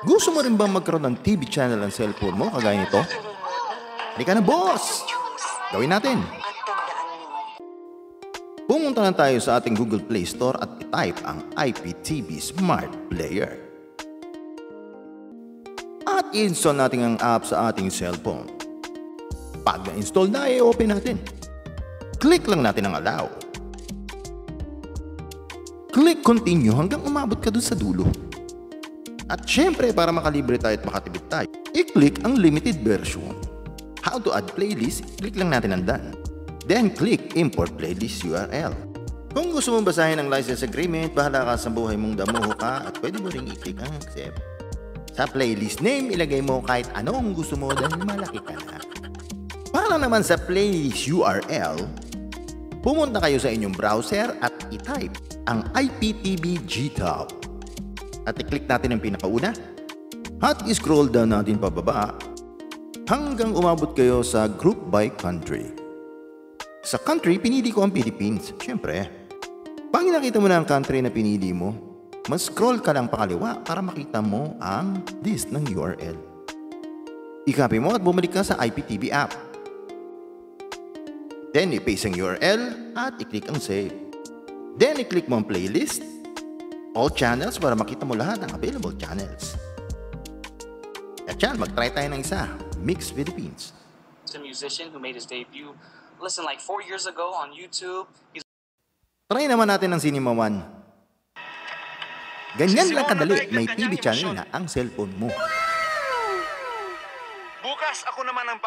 Gusto mo rin bang magkaroon ng TV channel ang cellphone mo kagaya nito? Halika na, boss! Gawin natin! Pumunta na tayo sa ating Google Play Store at i-type ang IPTV Smart Player. At i-install natin ang app sa ating cellphone. Pag na-install na, i-open natin. Click lang natin ang allow. Click continue hanggang umabot ka dun sa dulo. At syempre, para makalibre tayo at makatipid tayo, i-click ang limited version. How to add playlist, click lang natin ang done. Then click import playlist URL. Kung gusto mong basahin ang license agreement, bahala ka sa buhay mong damuho ka at pwede mo ring i-click ang accept. Sa playlist name, ilagay mo kahit anong gusto mo dahil malaki ka na. Para naman sa playlist URL, pumunta kayo sa inyong browser at i-type ang IPTV GTAB. At i-click natin ang pinakauna at i-scroll down natin pababa hanggang umabot kayo sa group by country. Sa country, pinili ko ang Philippines, syempre. Pag nakita mo na ang country na pinili mo, mas scroll ka lang pakaliwa para makita mo ang list ng URL. I-copy mo at bumalik ka sa IPTV app. Then i-paste ang URL at i-click ang save. Then i-click mo ang playlist, all channels para makita mo lahat ng available channels. At yan, mag-try tayo ng isa, Mix Philippines. A musician who made his debut like 4 years ago on YouTube. Try naman natin ang Cinema One. Ganyan lang kadali, may TV channel na ang cellphone mo. Bukas ako naman ang